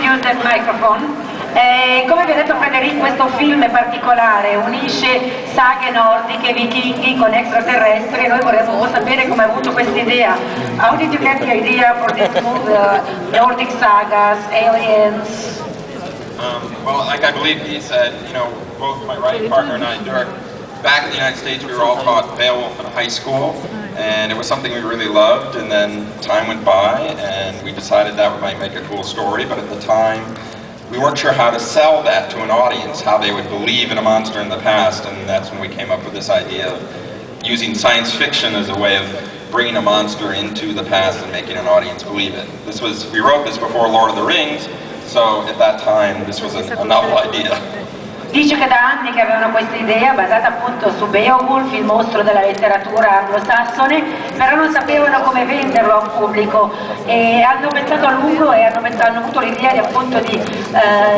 use that microphone. Come vi ha detto Federico, questo film è particolare, unisce saghe nordiche, vichinghi con extraterrestri, e noi vorremmo un po' sapere come ha avuto questa idea. How did you get the idea for this movie, Nordic sagas, aliens? Well, like I believe he said, you know, both my writing partner and I, Dirk, back in the United States we were all taught Beowulf in high school, and it was something we really loved, and then time went by and we decided that we might make a cool story, but at the time we weren't sure how to sell that to an audience, how they would believe in a monster in the past, and that's when we came up with this idea of using science fiction as a way of bringing a monster into the past and making an audience believe it. We wrote this before Lord of the Rings, so at that time this was a novel idea. Dice che da anni che avevano questa idea basata appunto su Beowulf, il mostro della letteratura anglosassone, però non sapevano come venderlo a un pubblico e hanno pensato a lungo e hanno avuto l'idea di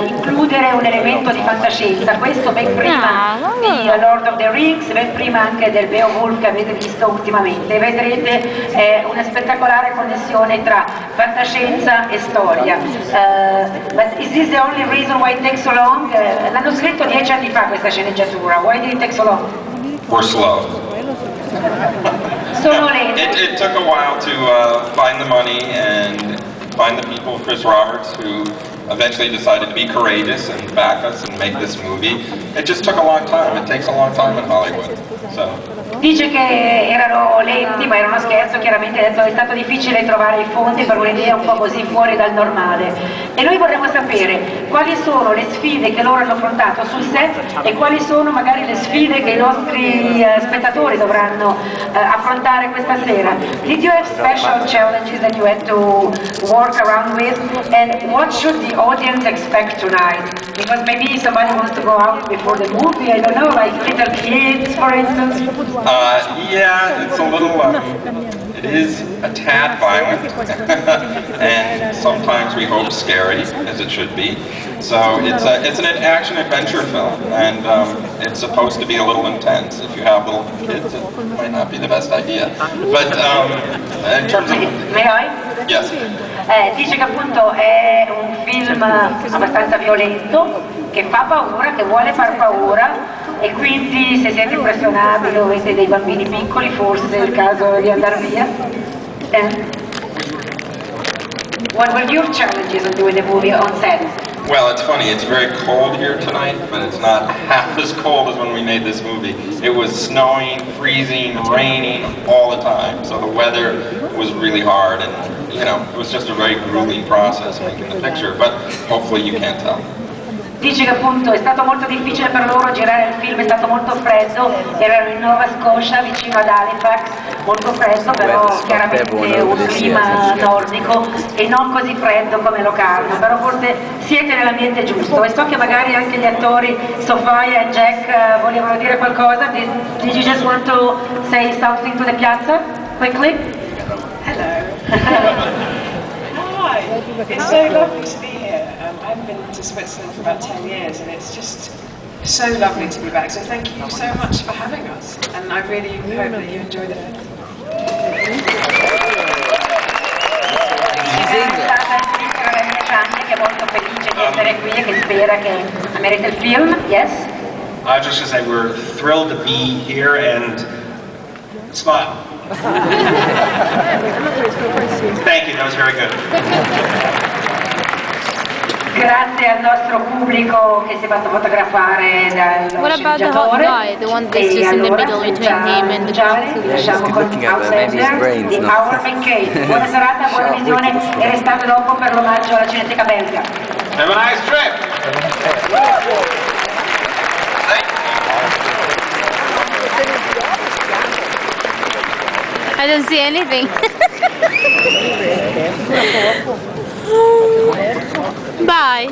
includere un elemento di fantascienza, questo ben prima di Lord of the Rings, ben prima anche del Beowulf che avete visto ultimamente. Vedrete una spettacolare connessione tra fantascienza e storia. But is this the only reason why it takes so long? L'hanno scritto 10 anni fa questa sceneggiatura. Why did it take so long? We're slow. Sono lento. It took a while to find the money and find the people, Chris Roberts, who eventually decided to be courageous and back us and make this movie. It just took a long time. It takes a long time in Hollywood. Dice che erano lenti, ma era uno scherzo, chiaramente ha detto che è stato difficile trovare i fondi per un'idea un po' così fuori dal normale. E noi vorremmo sapere quali sono le sfide che loro hanno affrontato sul set e quali sono magari le sfide che i nostri spettatori dovranno affrontare questa sera. Did you have special challenges that you had to work around with? And what should the audience expect tonight? Because maybe somebody wants to go out before the movie, I don't know, like little kids, for instance. Yeah, it's a little, it is a tad violent, and sometimes we hope scary, as it should be. So it's an action-adventure film, and it's supposed to be a little intense. If you have little kids, it might not be the best idea. But in terms of... May I? Yes. Dice che appunto è un film abbastanza violento, che fa paura, che vuole far paura, e quindi se siete impressionabili o avete dei bambini piccoli forse è il caso di andare via. What were your challenges of doing the movie on set? Well, it's funny, it's very cold here tonight, but it's not half as cold as when we made this movie. It was snowing, freezing, raining all the time, so the weather was really hard, and you know, it was just a very grueling process making the picture, but hopefully you can't tell. Dice che appunto è stato molto difficile per loro girare il film, è stato molto freddo, erano in Nova Scotia vicino ad Halifax, molto freddo, però chiaramente un clima nordico e non così freddo come Locarno, però forse siete nell'ambiente giusto. E so che magari anche gli attori Sofia e Jack volevano dire qualcosa. Did you just want to say something to the piazza quickly? Hello. Hi, it's so lovely to be here. I've been to Switzerland for about 10 years and it's just so lovely to be back. So thank you so much for having us and I really hope that you enjoy the film. Che è molto felice di essere qui e che spera che merita il film. Yes? I was just going to say we're thrilled to be here and smile. Thank you, that was very good. Grazie al nostro pubblico che si è fatto fotografare dallo What about the hot sceneggiatore. guy, the one that's just in the middle between him and the council? Lasciamo con Outlander di Our McKay. Buona serata, buona visione e restate dopo per l'omaggio alla Cineteca Belga. Have a nice trip! I don't see anything. Bye.